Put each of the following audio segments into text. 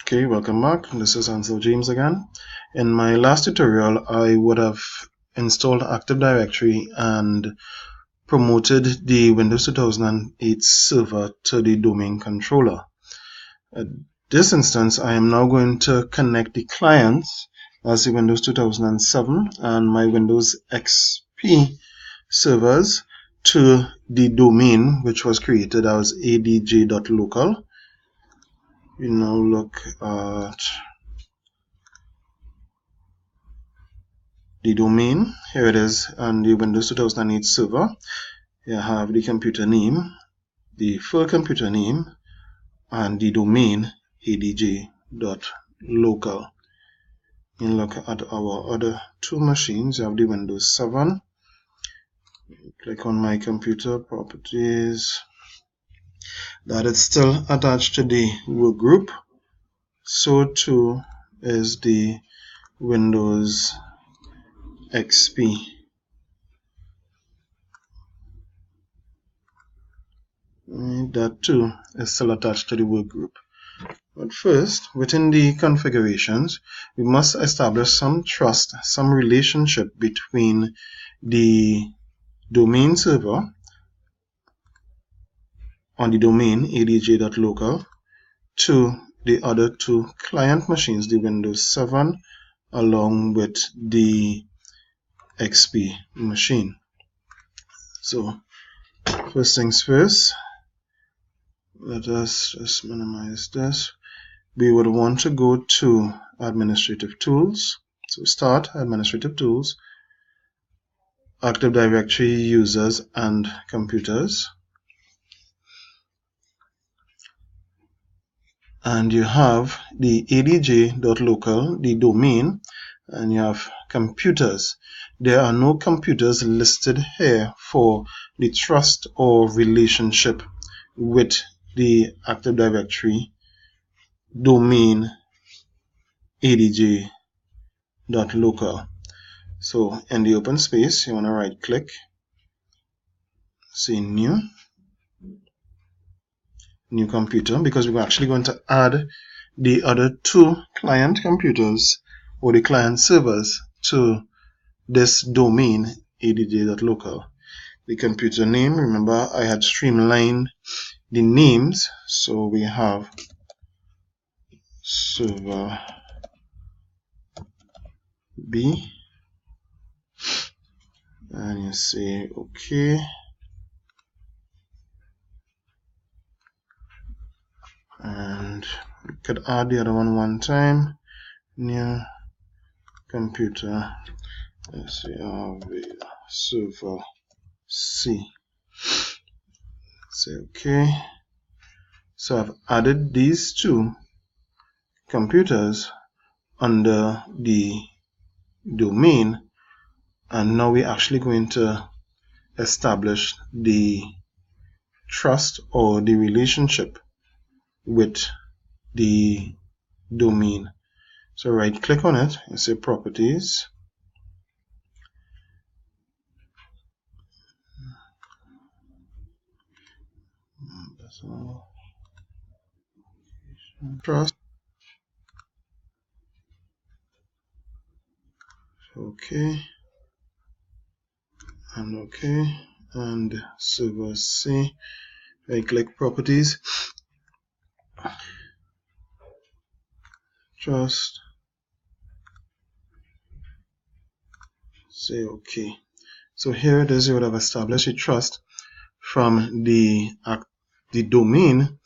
Okay, welcome back. This is Ansel James again. In my last tutorial, I would have installed Active Directory and promoted the Windows 2008 server to the domain controller. At this instance, I am now going to connect the clients as the Windows 2007 and my Windows XP servers to the domain which was created as adj.local. We now look at the domain. Here it is on the Windows 2008 server. Here I have the computer name, the full computer name, and the domain adj.local. You look at our other two machines. You have the Windows 7. Click on my computer properties. That is still attached to the work group. So too is the Windows XP. That too is still attached to the work group. But first, within the configurations, we must establish some trust, some relationship between the domain server on the domain adj.local to the other two client machines, the Windows 7 along with the XP machine. So first things first, let us just minimize this. We would want to go to Administrative Tools. So start Administrative Tools, Active Directory Users and Computers. And you have the adj.local, the domain, and you have computers. There are no computers listed here for the trust or relationship with the Active Directory domain adj.local. So in the open space, you want to right click, say new computer, because we're actually going to add the other two client computers or the client servers to this domain adj.local. The computer name, remember I had streamlined the names, so we have server B, and you say OK, and we could add the other one time, new computer, let's say server C, say OK. So I've added these two computers under the domain, and now we're actually going to establish the trust or the relationship with the domain. So right click on it and say properties, trust, OK, and OK, and server C. Right click properties, trust, say OK. So here it is, you would have established a trust from the domain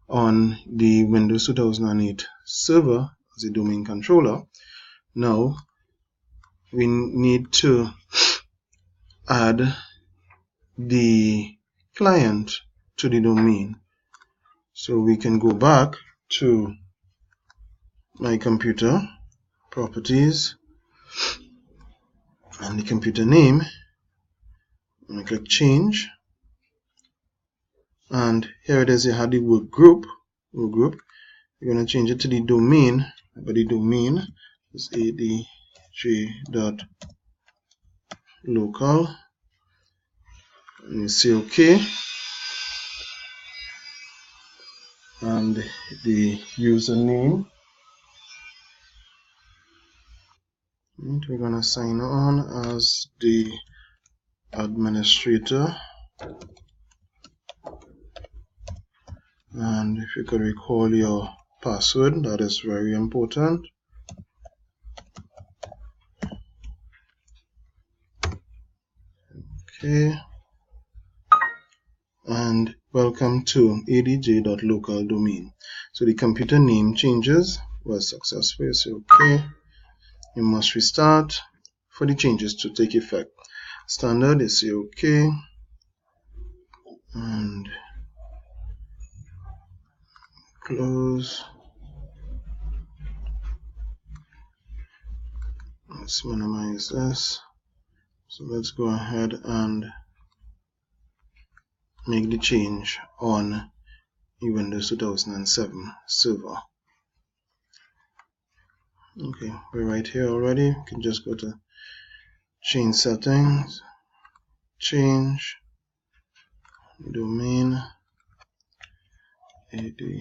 on the Windows 2008 server as a domain controller. Now we need to add the client to the domain. So we can go back to my computer properties and the computer name. I'm going to click change, and here it is, you have the work group. You're going to change it to the domain, but the domain is adj.local, and you say OK, and the username We're going to sign on as the administrator, and if you could recall your password, that is very important. Okay, and welcome to adj.local domain. So the computer name changes was successful. So okay, you must restart for the changes to take effect. Standard is say okay, and close. Let's minimize this. So let's go ahead and make the change on the Windows 2007 server. Okay, we're right here already. You can just go to change settings, change domain adj.local.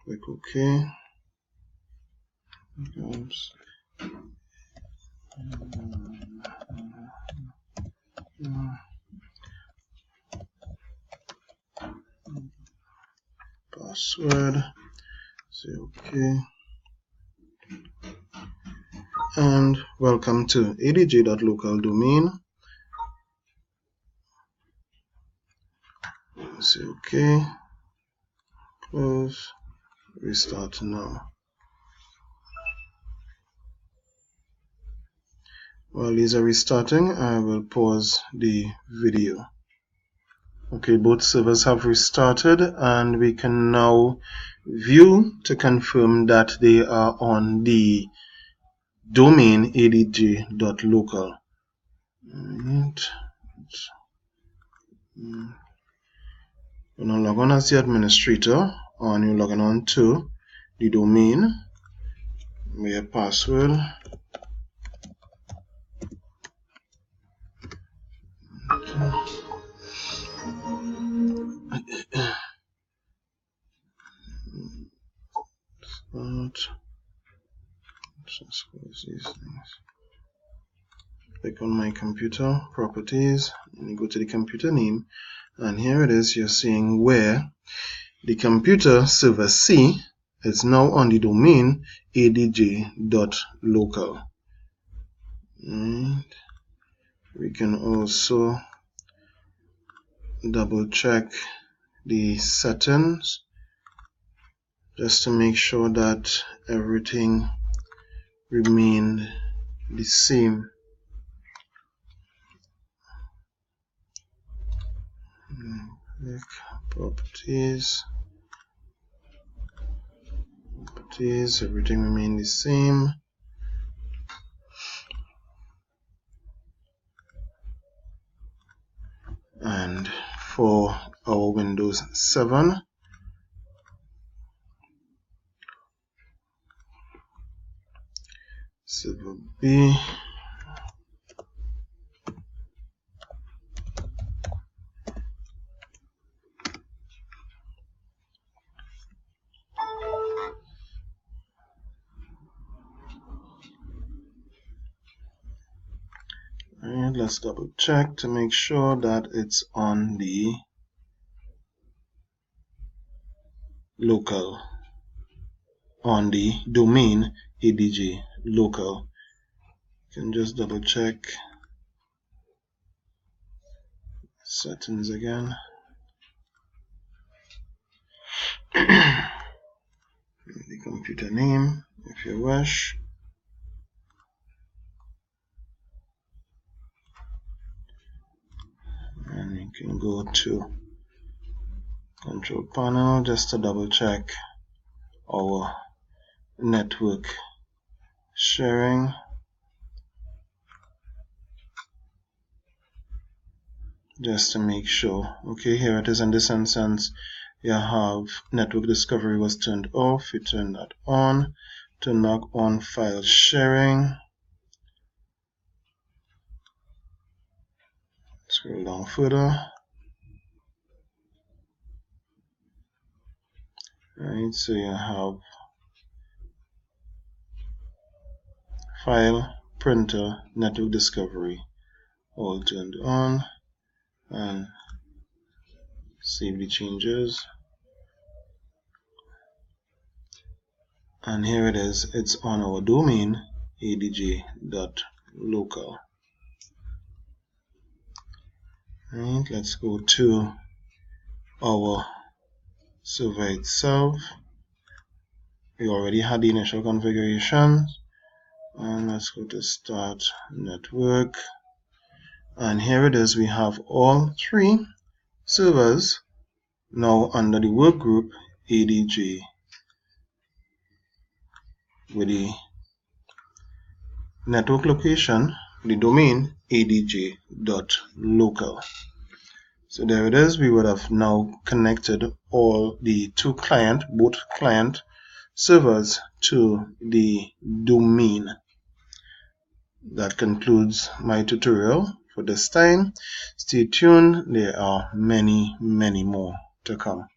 Click OK. Oops. Password. Say OK. And welcome to adj.local domain. Say OK. Close. Restart now. While these are restarting, I will pause the video. Okay, both servers have restarted, and we can now view to confirm that they are on the domain adj.local. Right. You're now log on as the administrator, and you're logging on to the domain with your password. Just close these things. Click on my computer properties, and you go to the computer name, and here it is. You're seeing where the computer server C is now on the domain adj.local. Right. We can also double check the settings just to make sure that everything remained the same. Click properties, everything remained the same. And for our Windows 7, server B, and let's double check to make sure that it's on the local, on the domain adj.local. You can just double check settings again. The computer name if you wish. And you can go to control panel just to double check our network sharing. Just to make sure. Okay, here it is. In this instance, you have network discovery was turned off. You turn that on. Turn back on file sharing. Scroll down further. Right, so you have file, printer, network discovery all turned on, and save the changes. And here it is, it's on our domain adj.local. Right, let's go to our server itself. We already had the initial configuration, and let's go to start network, and here it is. We have all three servers now under the work group ADJ with the network location, the domain adj.local. So there it is. We would have now connected all the both client servers to the domain. That concludes my tutorial for this time. Stay tuned. There are many more to come.